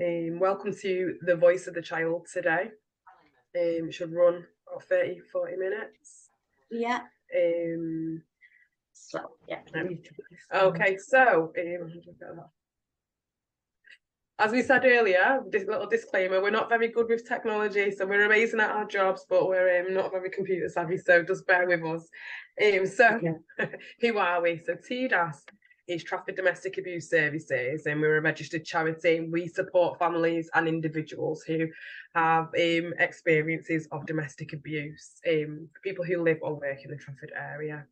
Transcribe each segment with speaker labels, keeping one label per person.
Speaker 1: Welcome to the Voice of the Child today. It should run about 30-40 minutes.
Speaker 2: Yeah.
Speaker 1: Okay, so as we said earlier, this little disclaimer, we're not very good with technology, so we're amazing at our jobs, but we're not very computer savvy, so just bear with us. Who are we? So TDAS is Trafford Domestic Abuse Services, and we're a registered charity. We support families and individuals who have experiences of domestic abuse, people who live or work in the Trafford area.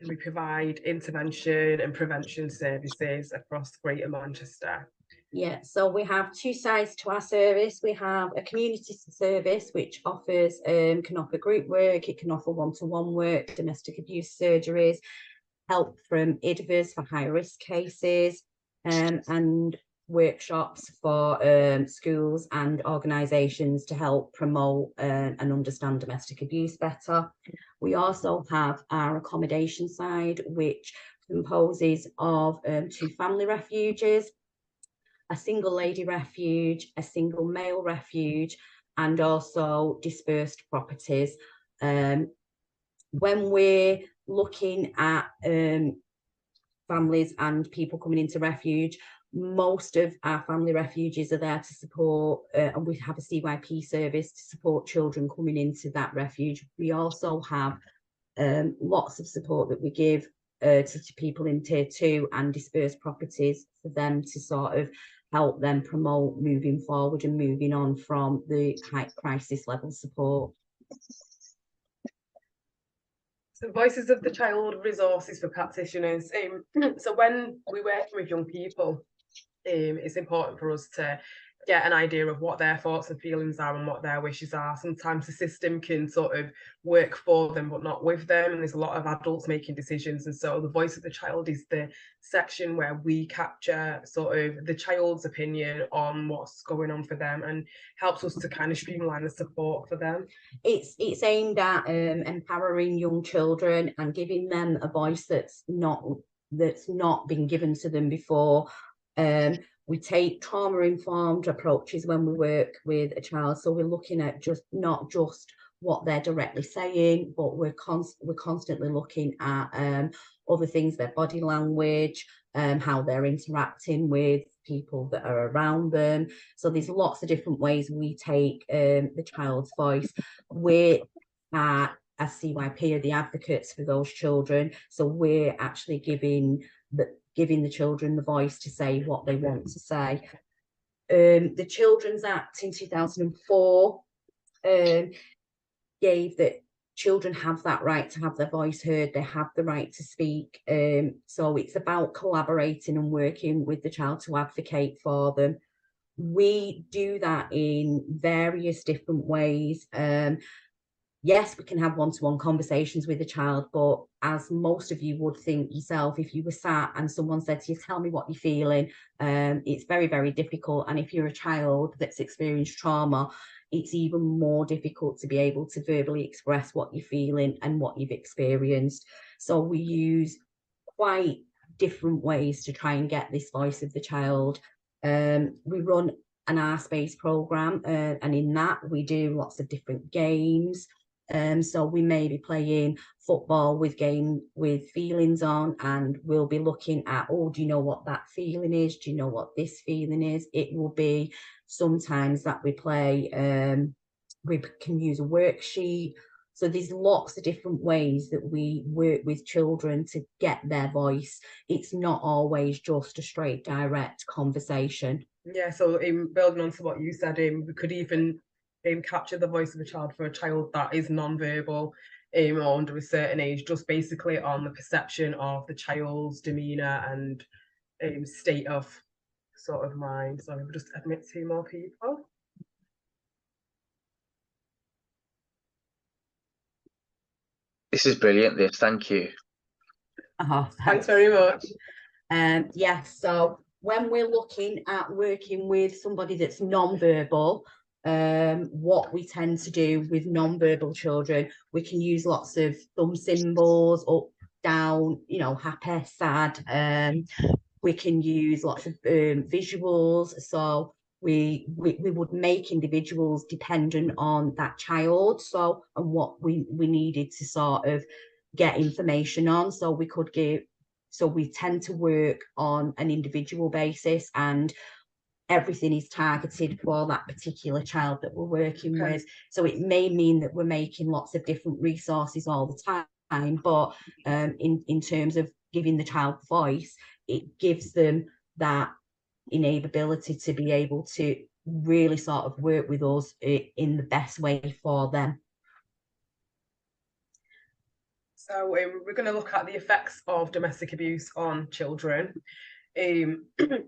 Speaker 1: We provide intervention and prevention services across Greater Manchester.
Speaker 2: Yeah, so we have two sides to our service. We have a community service which offers can offer group work, it can offer one-to-one work, domestic abuse surgeries, help from IDVAs for high risk cases, and workshops for schools and organisations to help promote and understand domestic abuse better. We also have our accommodation side, which composes of 2 family refuges, a single lady refuge, a single male refuge, and also dispersed properties. When we're looking at families and people coming into refuge, most of our family refuges are there to support, and we have a CYP service to support children coming into that refuge. We also have lots of support that we give to people in tier 2 and dispersed properties for them to sort of help them promote moving forward and moving on from the high crisis level support.
Speaker 1: So Voices of the Child resources for practitioners. So when we're working with young people, it's important for us to get an idea of what their thoughts and feelings are and what their wishes are. Sometimes the system can sort of work for them but not with them, and there's a lot of adults making decisions, and so the Voice of the Child is the section where we capture sort of the child's opinion on what's going on for them and helps us to kind of streamline the support for them.
Speaker 2: It's aimed at empowering young children and giving them a voice that's not been given to them before. We take trauma-informed approaches when we work with a child, so we're looking at not just what they're directly saying, but we're constantly looking at other things, their body language, how they're interacting with people that are around them. So there's lots of different ways we take the child's voice. We're as CYP are the advocates for those children, so we're actually giving the children the voice to say what they want to say. The Children's Act in 2004 gave that children have that right to have their voice heard, they have the right to speak. So it's about collaborating and working with the child to advocate for them. We do that in various different ways. Yes, we can have one-to-one conversations with a child, but as most of you would think yourself, if you were sat and someone said to you, tell me what you're feeling, it's very, very difficult. And if you're a child that's experienced trauma, it's even more difficult to be able to verbally express what you're feeling and what you've experienced. So we use quite different ways to try and get this voice of the child. We run an Our Space programme, and in that we do lots of different games. So we may be playing football with feelings on, and we'll be looking at, oh, do you know what that feeling is? Do you know what this feeling is? It will be sometimes that we play, we can use a worksheet. So there's lots of different ways that we work with children to get their voice. It's not always just a straight, direct conversation.
Speaker 1: Yeah, so building on to what you said, we could even capture the voice of a child for a child that is non-verbal or under a certain age, just basically on the perception of the child's demeanour and state of sort of mind. So we'll just admit 2 more people.
Speaker 3: This is brilliant, this. Thank you.
Speaker 1: Thanks very much.
Speaker 2: Yes, so when we're looking at working with somebody that's non-verbal, what we tend to do with non-verbal children, we can use lots of thumb symbols, up, down, you know, happy, sad, We can use lots of visuals. So we would make individuals dependent on that child, so and what we needed to sort of get information on. So we tend to work on an individual basis, and everything is targeted for that particular child that we're working with. So it may mean that we're making lots of different resources all the time, but in terms of giving the child voice, it gives them that enability to be able to really sort of work with us in the best way for them.
Speaker 1: So we're going to look at the effects of domestic abuse on children. And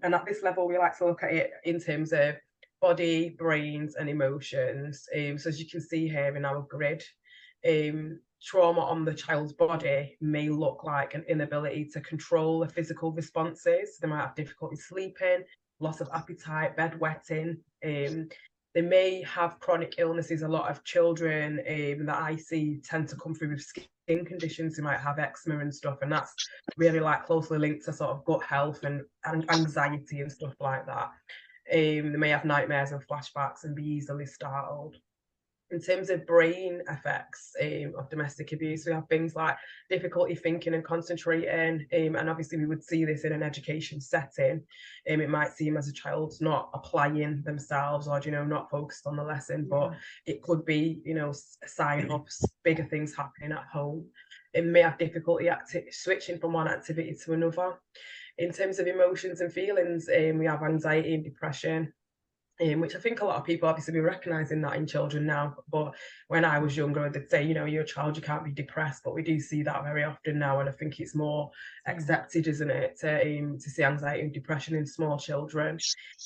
Speaker 1: at this level, we like to look at it in terms of body, brains, and emotions. So as you can see here in our grid, trauma on the child's body may look like an inability to control the physical responses. They might have difficulty sleeping, loss of appetite, bedwetting. They may have chronic illnesses. A lot of children that I see tend to come through with skin conditions. They might have eczema and stuff, and that's really like closely linked to sort of gut health and anxiety and stuff like that. They may have nightmares and flashbacks and be easily startled. In terms of brain effects of domestic abuse, we have things like difficulty thinking and concentrating, and obviously we would see this in an education setting. It might seem as a child's not applying themselves, or not focused on the lesson, but it could be a sign of bigger things happening at home. It may have difficulty switching from one activity to another. In terms of emotions and feelings, we have anxiety and depression, which I think a lot of people obviously be recognising that in children now. But when I was younger, they'd say, you're a child, you can't be depressed. But we do see that very often now, and I think it's more accepted, isn't it, to see anxiety and depression in small children.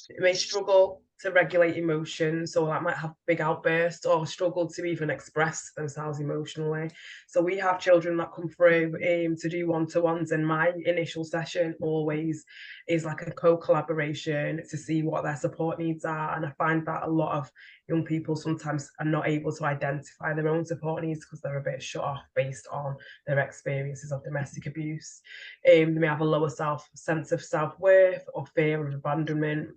Speaker 1: They may struggle to regulate emotions, so that might have big outbursts, or struggle to even express themselves emotionally. So we have children that come through to do one-to-ones, and my initial session always is like a co-collaboration to see what their support needs are. And I find that a lot of young people sometimes are not able to identify their own support needs because they're a bit shut off based on their experiences of domestic abuse. They may have a lower sense of self-worth or fear of abandonment.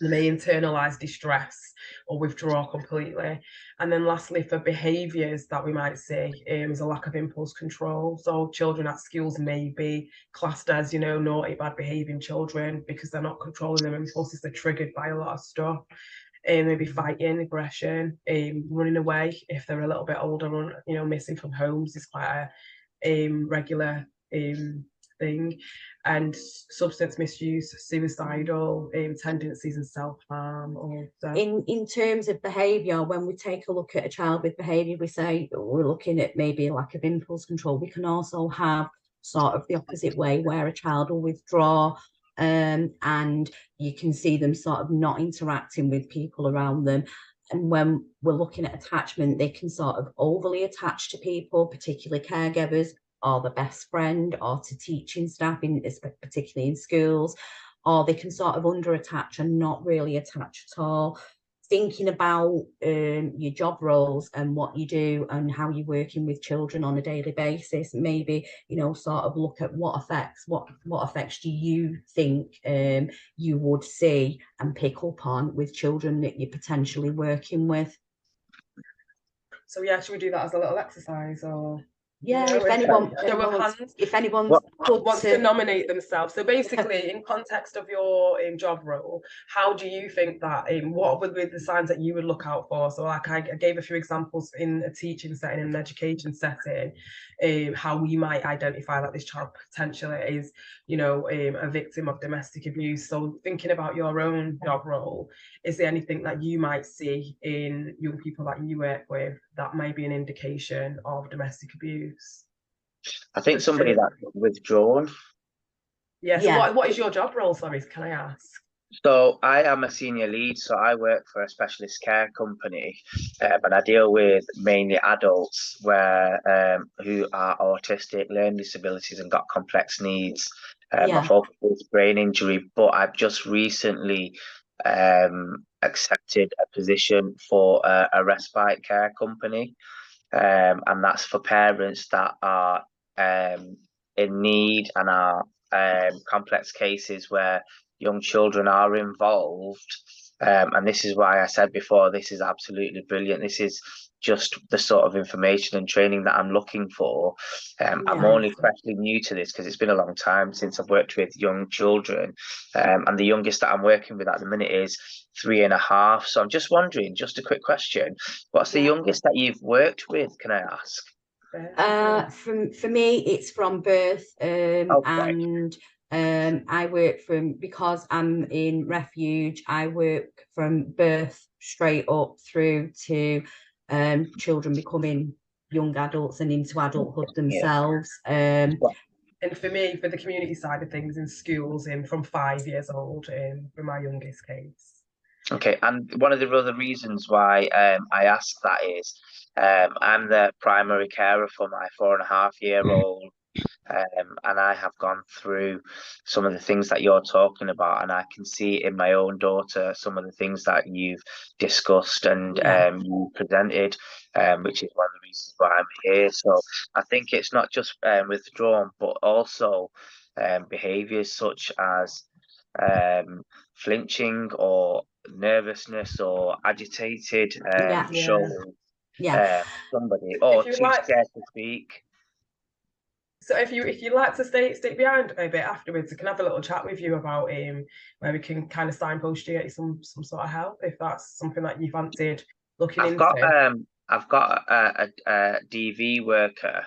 Speaker 1: They may internalise distress or withdraw completely. And then lastly, for behaviours that we might see, is a lack of impulse control. So children at schools may be classed as, naughty, bad behaving children because they're not controlling their impulses. They're triggered by a lot of stuff. Maybe fighting, aggression, running away if they're a little bit older, missing from homes is quite a regular thing, and substance misuse, suicidal tendencies, and self-harm.
Speaker 2: In terms of behaviour, when we take a look at a child with behaviour, we say we're looking at maybe a lack of impulse control. We can also have sort of the opposite way, where a child will withdraw, and you can see them sort of not interacting with people around them. And when we're looking at attachment, they can sort of overly attach to people, particularly caregivers, or the best friend, or to teaching staff, particularly in schools, or they can sort of under attach and not really attach at all. Thinking about your job roles and what you do and how you're working with children on a daily basis, maybe sort of look at what effects do you think you would see and pick up on with children that you're potentially working with.
Speaker 1: So yeah, should we do that as a little exercise, or?
Speaker 2: Yeah, if anyone
Speaker 1: wants to nominate themselves. So basically, in context of your job role, how do you think that, what would be the signs that you would look out for? So like I gave a few examples in a teaching setting, in an education setting, how we might identify that this child potentially is, a victim of domestic abuse. So thinking about your own job role, is there anything that you might see in young people that you work with that may be an indication of domestic abuse?
Speaker 3: I think somebody that's withdrawn.
Speaker 1: Yeah, so what is your job role, sorry, can I ask?
Speaker 3: So I am a senior lead, so I work for a specialist care company, but I deal with mainly adults who are autistic, learning disabilities, and got complex needs. My focus is brain injury, but I've just recently accepted a position for a respite care company, and that's for parents that are in need and are complex cases where young children are involved. And this is why I said before, this is absolutely brilliant. This is just the sort of information and training that I'm looking for. I'm only freshly new to this because it's been a long time since I've worked with young children. And the youngest that I'm working with at the minute is 3.5. So I'm just wondering, just a quick question, what's the youngest that you've worked with, can I ask?
Speaker 2: For me, it's from birth, and I work because I'm in refuge, I work from birth straight up through to children becoming young adults and into adulthood themselves.
Speaker 1: And for me, for the community side of things in schools, from 5 years old, for my youngest case.
Speaker 3: Okay, and one of the other reasons why I ask that is I'm the primary carer for my 4.5-year-old, and I have gone through some of the things that you're talking about, and I can see in my own daughter some of the things that you've discussed and you presented, which is one of the reasons why I'm here. So I think it's not just withdrawn, but also behaviours such as flinching or nervousness or agitated show somebody or too scared to speak.
Speaker 1: So if you'd like to stick behind a bit afterwards, I can have a little chat with you about where we can kind of signpost you, get some sort of help if that's something that you fancied looking into.
Speaker 3: I've got a DV worker,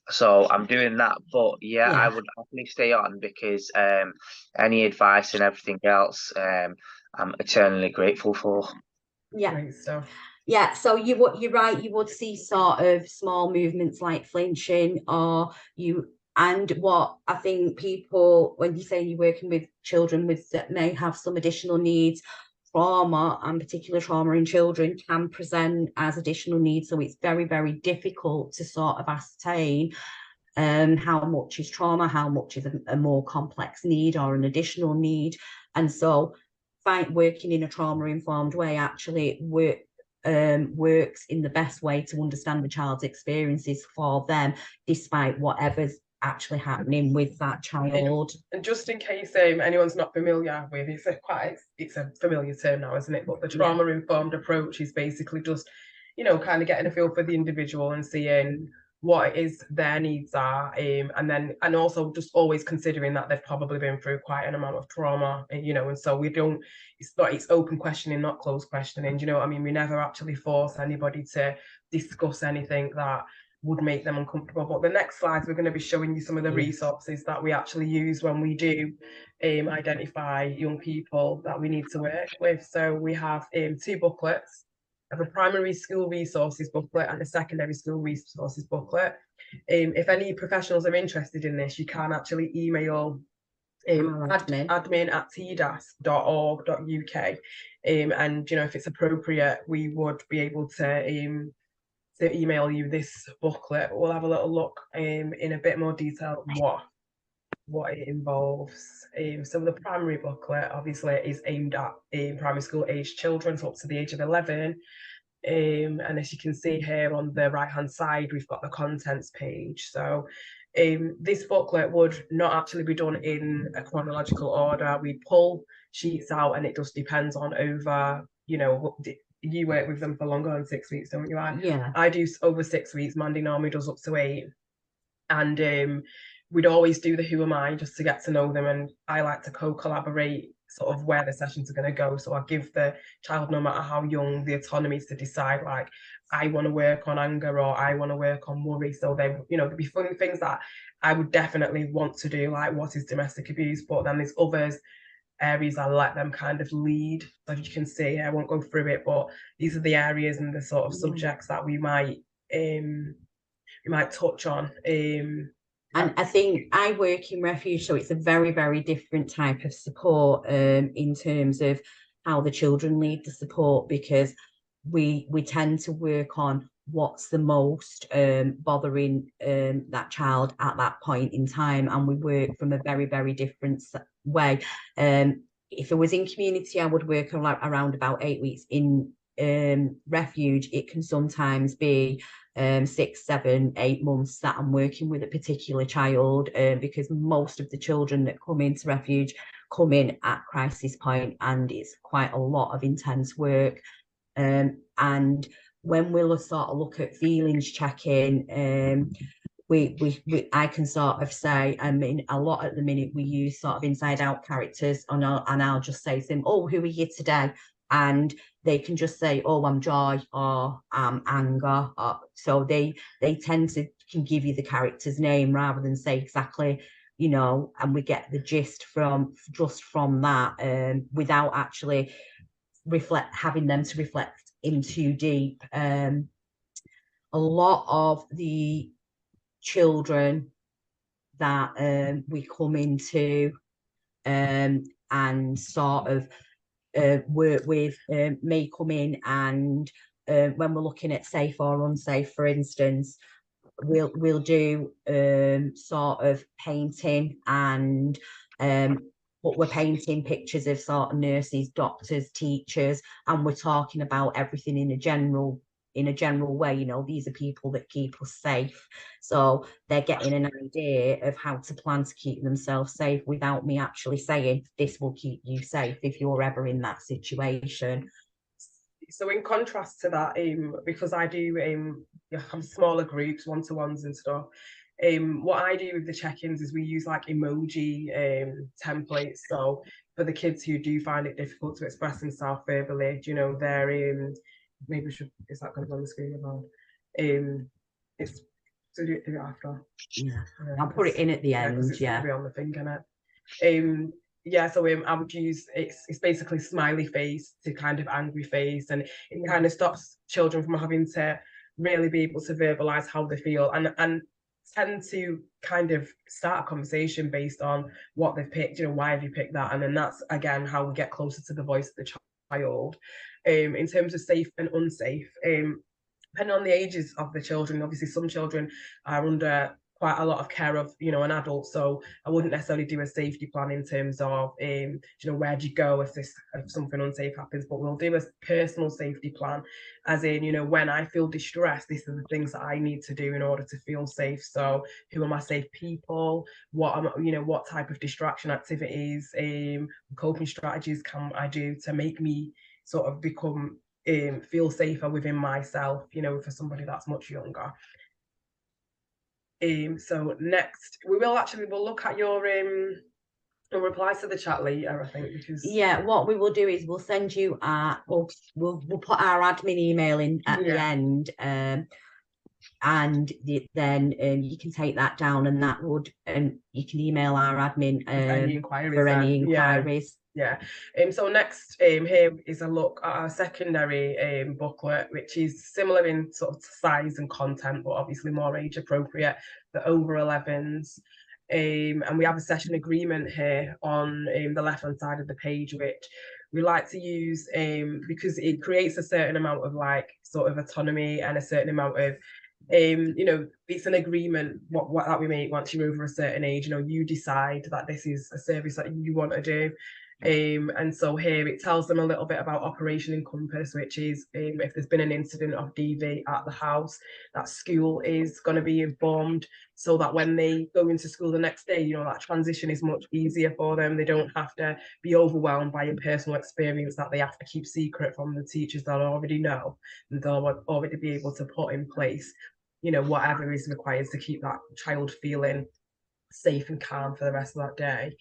Speaker 3: so I'm doing that. But I would happily stay on because any advice and everything else, I'm eternally grateful for.
Speaker 1: Great stuff.
Speaker 2: So you're right, you would see sort of small movements like flinching, and what I think people, when you say you're working with children that may have some additional needs, trauma and particular trauma in children can present as additional needs. So it's very, very difficult to sort of ascertain how much is trauma, how much is a more complex need or an additional need. And so working in a trauma-informed way actually works in the best way to understand the child's experiences for them, despite whatever's actually happening with that child.
Speaker 1: And just in case anyone's not familiar with it's a familiar term now, isn't it? But the trauma-informed approach is basically just, kind of getting a feel for the individual and seeing what it is their needs are, and also just always considering that they've probably been through quite an amount of trauma, and so it's open questioning, not closed questioning. Do you know what I mean? We never actually force anybody to discuss anything that would make them uncomfortable. But the next slides, we're going to be showing you some of the resources that we actually use when we do identify young people that we need to work with. So we have 2 booklets. Of a primary school resources booklet and a secondary school resources booklet. If any professionals are interested in this, you can actually email admin@tdas.org.uk, and if it's appropriate, we would be able to email you this booklet. We'll have a little look in a bit more detail what it involves. So the primary booklet obviously is aimed at primary school age children, so up to the age of 11. And as you can see here on the right hand side, we've got the contents page. So this booklet would not actually be done in a chronological order. We pull sheets out, and it just depends on over, you work with them for longer than 6 weeks, don't you? I do over 6 weeks. Mandy normally does up to 8. And we'd always do the who am I just to get to know them, and I like to co-collaborate sort of where the sessions are going to go. So I give the child, no matter how young, the autonomy to decide, like, I want to work on anger or I want to work on worry. So there'd be fun things that I would definitely want to do, like what is domestic abuse, but then there's others areas I let them kind of lead. So as you can see, I won't go through it, but these are the areas and the sort of subjects that we might touch on.
Speaker 2: And I think I work in refuge, so it's a very, very different type of support in terms of how the children need the support, because we tend to work on what's the most bothering that child at that point in time, and we work from a very, very different way. If it was in community, I would work around about 8 weeks. In refuge, it can sometimes be 6, 7, 8 months that I'm working with a particular child, because most of the children that come into refuge come in at crisis point, and it's quite a lot of intense work. And when we'll sort of look at feelings checking, I can sort of say, I mean, a lot at the minute we use sort of inside out characters, and I'll just say to them, oh, who are you today? And they can just say, oh, I'm joy, or I'm anger. So they tend to can give you the character's name rather than say exactly, you know, and we get the gist from that, without actually having them to reflect in too deep. A lot of the children that we come into and sort of work with may come in, and when we're looking at safe or unsafe, for instance, we'll do sort of painting, and but we're painting pictures of sort of nurses, doctors, teachers, and we're talking about everything in a general way. You know, these are people that keep us safe, so they're getting an idea of how to plan to keep themselves safe without me actually saying this will keep you safe if you're ever in that situation.
Speaker 1: So in contrast to that, because I do have smaller groups, one-to-ones and stuff, what I do with the check-ins is we use like emoji templates. So for the kids who do find it difficult to express themselves verbally, you know, they're maybe is that going to be on the screen about? It's so do it after.
Speaker 2: Yeah, I'll put it in at the end.
Speaker 1: It's going to be on the thing, innit? Yeah, so I would use it's basically smiley face to kind of angry face, and it kind of stops children from having to really be able to verbalize how they feel, and tend to kind of start a conversation based on what they've picked. You know, why have you picked that? And then that's again how we get closer to the voice of the child. In terms of safe and unsafe, depending on the ages of the children, obviously some children are under quite a lot of care of, you know, an adult, so I wouldn't necessarily do a safety plan in terms of you know, where do you go if something unsafe happens, but we'll do a personal safety plan, as in, you know, when I feel distressed, these are the things that I need to do in order to feel safe. So who are my safe people, what type of distraction activities, coping strategies can I do to make me sort of become feel safer within myself, you know, for somebody that's much younger. So next we'll look at your replies to the chat later, I think, because
Speaker 2: what we will do is we'll send you we'll put our admin email in at the end, and then you can take that down, and you can email our admin for any inquiries.
Speaker 1: So next here is a look at our secondary booklet, which is similar in sort of size and content, but obviously more age appropriate for over 11s. And we have a session agreement here on the left hand side of the page, which we like to use because it creates a certain amount of like sort of autonomy and a certain amount of you know, it's an agreement what that we make once you're over a certain age. You know, you decide that this is a service that you want to do. And so here it tells them a little bit about Operation Encompass, which is if there's been an incident of DV at the house, that school is going to be informed, so that when they go into school the next day, you know, that transition is much easier for them. They don't have to be overwhelmed by a personal experience that they have to keep secret from the teachers that already know, and they'll already be able to put in place, you know, whatever is required to keep that child feeling safe and calm for the rest of that day.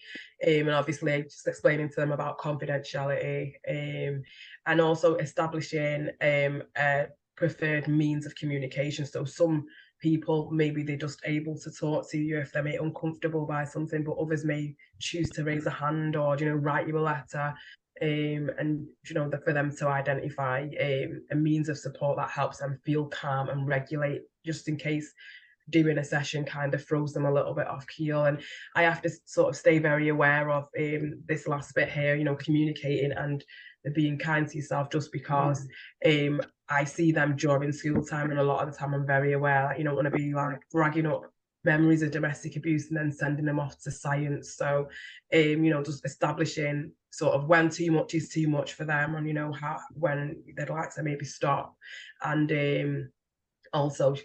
Speaker 1: And obviously just explaining to them about confidentiality, and also establishing a preferred means of communication. So some people, maybe they're just able to talk to you if they're made uncomfortable by something, but others may choose to raise a hand or, you know, write you a letter. And, you know, for them to identify a means of support that helps them feel calm and regulate, just in case doing a session kind of throws them a little bit off keel. And I have to sort of stay very aware of this last bit here, you know, communicating and being kind to yourself, just because I see them during school time, and a lot of the time I'm very aware that you don't want to be like dragging up memories of domestic abuse and then sending them off to science. So you know, just establishing sort of when too much is too much for them, and you know, when they'd like to maybe stop, and also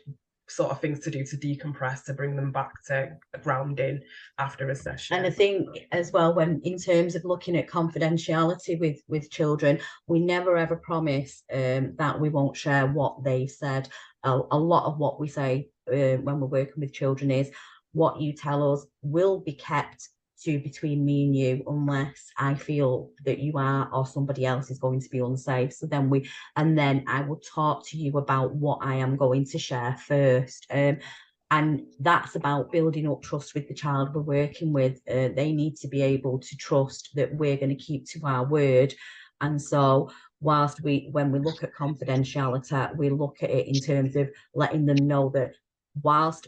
Speaker 1: sort of things to do to decompress, to bring them back to grounding after a session.
Speaker 2: And I think as well, when in terms of looking at confidentiality with children, we never ever promise that we won't share what they've said. A lot of what we say when we're working with children is what you tell us will be kept to between me and you, unless I feel that you are or somebody else is going to be unsafe. So then I will talk to you about what I am going to share first. And that's about building up trust with the child we're working with. They need to be able to trust that we're going to keep to our word. And so whilst when we look at confidentiality, we look at it in terms of letting them know that whilst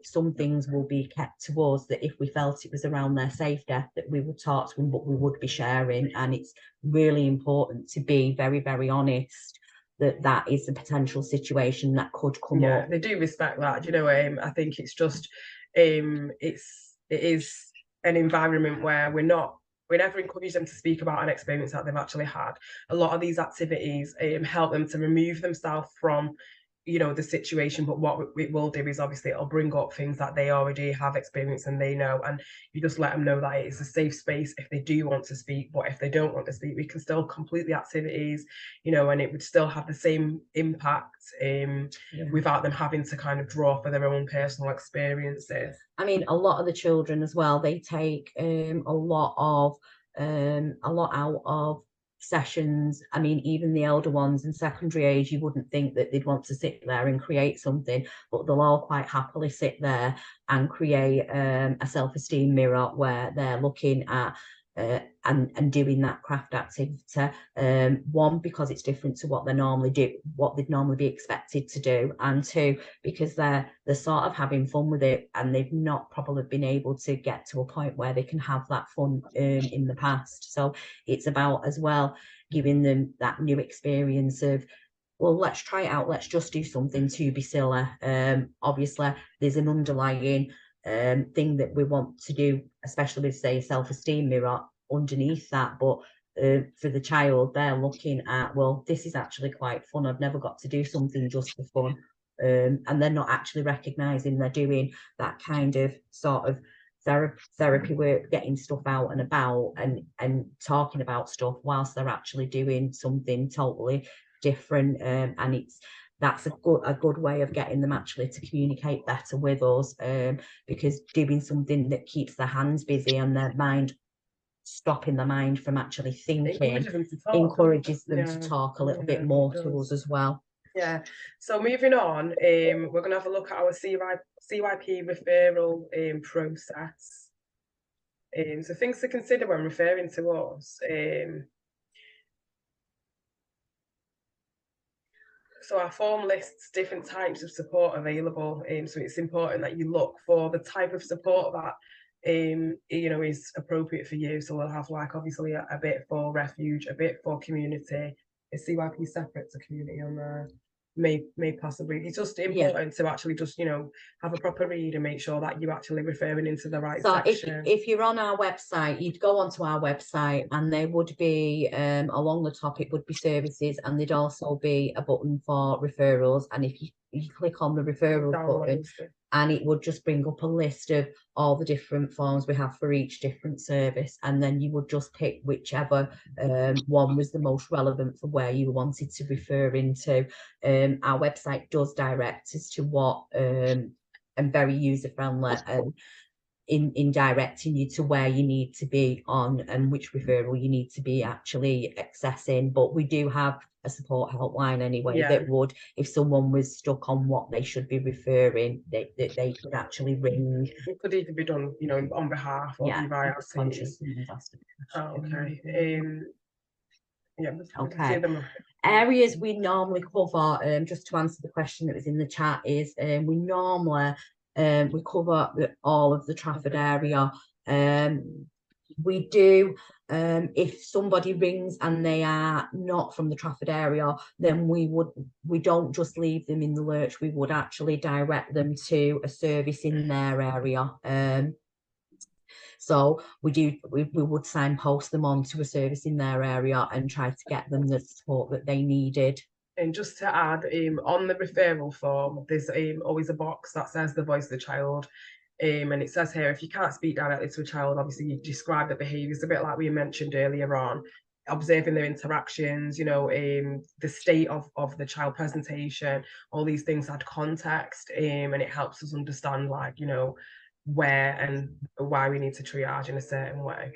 Speaker 2: some things will be kept to us, that if we felt it was around their safety, that we would talk to them, but we would be sharing. And it's really important to be very, very honest that is a potential situation that could come up.
Speaker 1: They do respect that. You know, I think it's just it is an environment where we never encourage them to speak about an experience that they've actually had. A lot of these activities help them to remove themselves from, you know, the situation, but what it will do is obviously it'll bring up things that they already have experienced and they know, and you just let them know that it's a safe space if they do want to speak. But if they don't want to speak, we can still complete the activities, you know, and it would still have the same impact without them having to kind of draw for their own personal experiences.
Speaker 2: I mean, a lot of the children as well, they take a lot out of sessions. I mean, even the elder ones in secondary age, you wouldn't think that they'd want to sit there and create something, but they'll all quite happily sit there and create a self-esteem mirror where they're looking at and doing that craft activity. One, because it's different to what they'd normally be expected to do, and two, because they're sort of having fun with it, and they've not probably been able to get to a point where they can have that fun in the past. So it's about as well giving them that new experience of, well, let's try it out, let's just do something to be silly. Obviously there's an underlying thing that we want to do, especially with, say, a self-esteem mirror underneath that, but for the child, they're looking at, well, this is actually quite fun, I've never got to do something just for fun, and they're not actually recognizing they're doing that kind of sort of therapy work, getting stuff out and about and talking about stuff whilst they're actually doing something totally different. And that's a good way of getting them actually to communicate better with us, because doing something that keeps their hands busy and their mind, stopping the mind from actually thinking, encourages them to talk a little bit more to us as well.
Speaker 1: Yeah. So moving on, we're going to have a look at our CYP referral process. So things to consider when referring to us. So our form lists different types of support available. So it's important that you look for the type of support that you know, is appropriate for you. So we'll have, like, obviously a bit for refuge, a bit for community. Is CYP separate to community on there? May possibly. It's just important to actually just, you know, have a proper read and make sure that you're actually referring into the right section.
Speaker 2: If you're on our website, you'd go onto our website and there would be along the top, it would be services, and there'd also be a button for referrals. And if you click on the referral button, and it would just bring up a list of all the different forms we have for each different service, and then you would just pick whichever one was the most relevant for where you wanted to refer into. Our website does direct as to what and very user friendly and in directing you to where you need to be on and which referral you need to be actually accessing. But we do have a support helpline anyway, that would, if someone was stuck on what they should be referring, they could actually ring.
Speaker 1: It could even be done, you know, on behalf of you via
Speaker 2: conscious.
Speaker 1: okay.
Speaker 2: Okay. Areas we normally cover, just to answer the question that was in the chat, is we normally we cover all of the Trafford area. We do, if somebody rings and they are not from the Trafford area, then we don't just leave them in the lurch. We would actually direct them to a service in their area. So we would signpost them on to a service in their area and try to get them the support that they needed.
Speaker 1: And just to add, on the referral form, there's always a box that says the voice of the child. And it says here, if you can't speak directly to a child, obviously you describe the behaviours, a bit like we mentioned earlier on, observing their interactions, you know, the state of the child presentation, all these things add context, and it helps us understand, like, you know, where and why we need to triage in a certain way.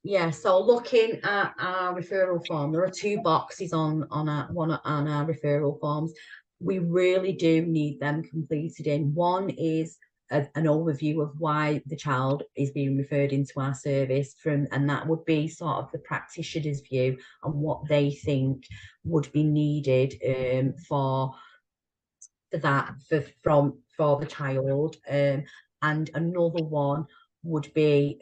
Speaker 2: Yeah, so looking at our referral form, there are two boxes on our referral forms. We really do need them completed in. One is an overview of why the child is being referred into our service from, and that would be sort of the practitioner's view and what they think would be needed for the child. And another one would be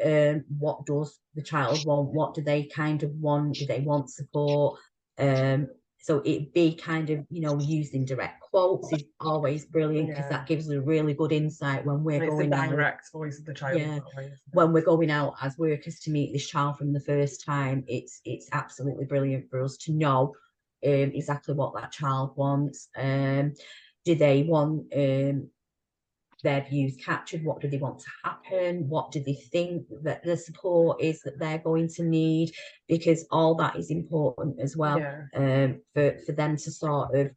Speaker 2: what does the child want? What do they kind of want? Do they want support? So it'd be kind of, you know, using direct quotes is always brilliant, because that gives us a really good insight when we're going
Speaker 1: out. Direct voice of the child.
Speaker 2: Yeah, when we're going out as workers to meet this child from the first time, it's absolutely brilliant for us to know exactly what that child wants. Do they want their views captured? What do they want to happen? What do they think that the support is that they're going to need? Because all that is important as well, for them to sort of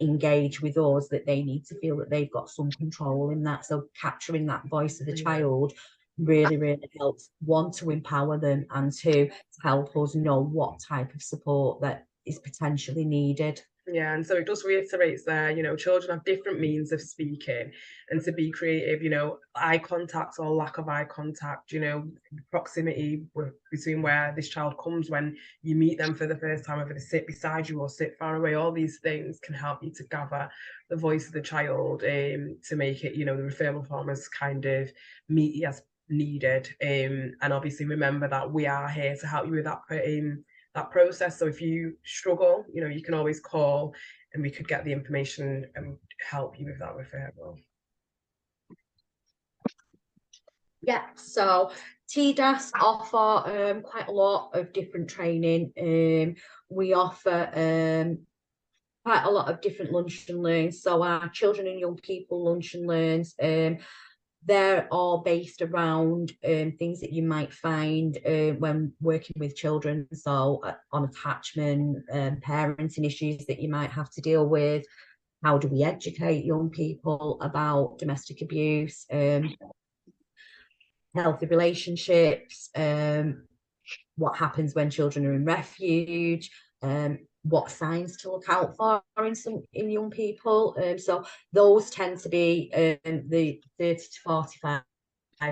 Speaker 2: engage with us, that they need to feel that they've got some control in that. So capturing that voice of the child really, really helps, one, to empower them, and two, to help us know what type of support that is potentially needed.
Speaker 1: Yeah, and so it just reiterates there, you know, children have different means of speaking, and to be creative, you know, eye contact or lack of eye contact, you know, proximity between where this child comes when you meet them for the first time, whether they sit beside you or sit far away, all these things can help you to gather the voice of the child, to make it, you know, the referral form as kind of meaty as needed. And obviously remember that we are here to help you with that process. So if you struggle, you know, you can always call and we could get the information and help you with that referral.
Speaker 2: Yeah, so TDAS offer quite a lot of different training. We offer quite a lot of different lunch and learns. So our children and young people lunch and learns, they're all based around things that you might find when working with children. So on attachment, parenting issues that you might have to deal with. How do we educate young people about domestic abuse, healthy relationships, what happens when children are in refuge, what signs to look out for in young people. So those tend to be the 30 to 45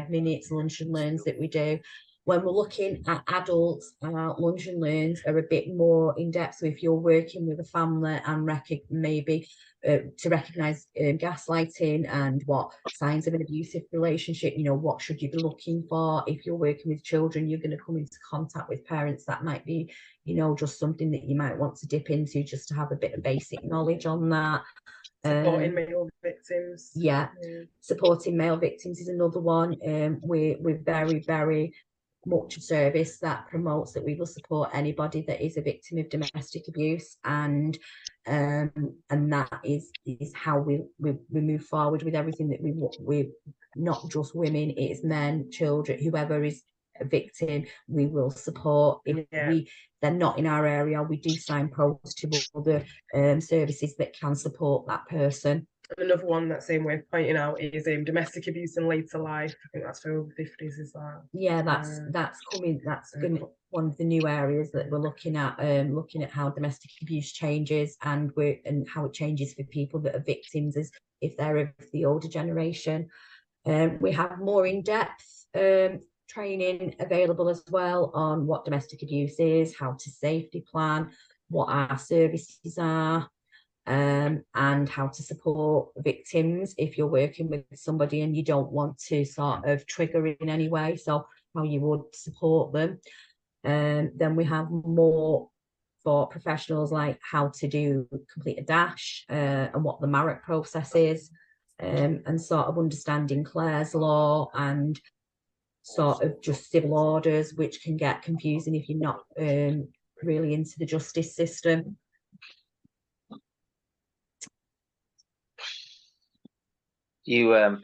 Speaker 2: minutes lunch and learns that we do. When we're looking at adults, lunch and learns are a bit more in depth. So if you're working with a family and maybe to recognise gaslighting and what signs of an abusive relationship, you know, what should you be looking for? If you're working with children, you're going to come into contact with parents. That might be, you know, just something that you might want to dip into, just to have a bit of basic knowledge on that.
Speaker 1: Supporting male victims.
Speaker 2: Supporting male victims is another one. We're very, very much a service that promotes that we will support anybody that is a victim of domestic abuse, and that is how we move forward with everything that we not just women, it's men, children, whoever is a victim, we will support. If they're not in our area, we do signpost to other services that can support that person.
Speaker 1: Another one that same way of pointing out is domestic abuse in later life. I think that's for over 50s, is that?
Speaker 2: Yeah, that's coming. That's one of the new areas that we're looking at how domestic abuse changes and how it changes for people that are victims, as if they're of the older generation. We have more in-depth training available as well on what domestic abuse is, how to safety plan, what our services are, and how to support victims if you're working with somebody and you don't want to sort of trigger in any way, so how you would support them. Then we have more for professionals, like how to complete a dash and what the MARAC process is, and sort of understanding Clare's law and sort of just civil orders, which can get confusing if you're not really into the justice system.
Speaker 3: you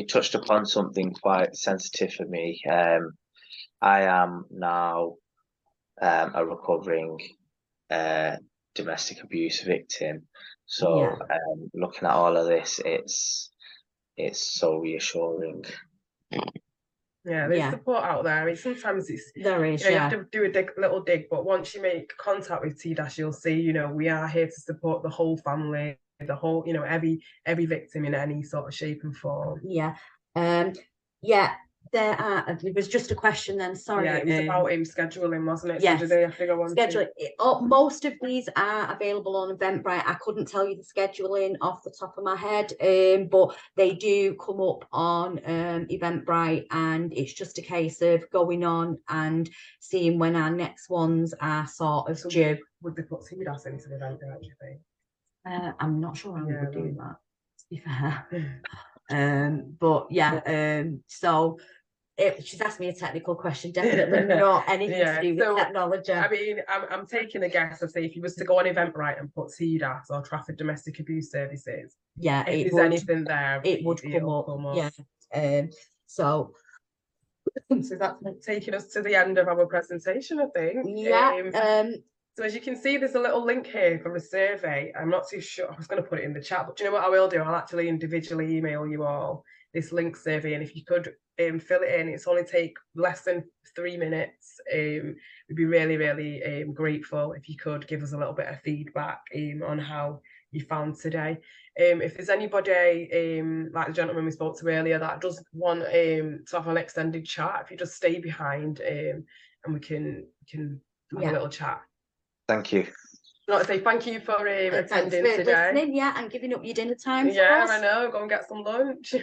Speaker 3: touched upon something quite sensitive for me. I am now a recovering domestic abuse victim. So looking at all of this, it's so reassuring.
Speaker 1: Yeah, there's support out there. I mean, sometimes it's
Speaker 2: there is.
Speaker 1: You have to do a little dig, but once you make contact with T-Dash, you'll see, we are here to support the whole family, the whole, every victim in any sort of shape and form.
Speaker 2: Yeah. There was just a question then, sorry.
Speaker 1: Yeah, it was about scheduling, wasn't it?
Speaker 2: Yes.
Speaker 1: So do they have to go on
Speaker 2: scheduling? Most of these are available on Eventbrite. I couldn't tell you the scheduling off the top of my head, but they do come up on Eventbrite, and it's just a case of going on and seeing when our next ones are sort of due.
Speaker 1: Would they put T-Dash into the Eventbrite, do you think?
Speaker 2: I'm not sure how we would do that, to be fair. But yeah, so she's asked me a technical question, definitely not anything to do with technology.
Speaker 1: I mean, I'm taking a guess of, say, if you was to go on Eventbrite and put T-Dash or Trafford Domestic Abuse Services, if there's anything there,
Speaker 2: it would come up. Yeah. So
Speaker 1: that's taking us to the end of our presentation, I think.
Speaker 2: Yeah.
Speaker 1: So as you can see, there's a little link here from a survey. I'm not too sure. I was going to put it in the chat, but do you know what I will do? I'll actually individually email you all this link survey, and if you could fill it in, it's only take less than 3 minutes. We'd be really, really grateful if you could give us a little bit of feedback on how you found today. If there's anybody like the gentleman we spoke to earlier that does want to have an extended chat, if you just stay behind and we can have a little chat.
Speaker 3: Thank you.
Speaker 1: I'd like to say thank you for attending today.
Speaker 2: Listening, and giving up your dinner time.
Speaker 1: Yeah, I know. Go and get some lunch.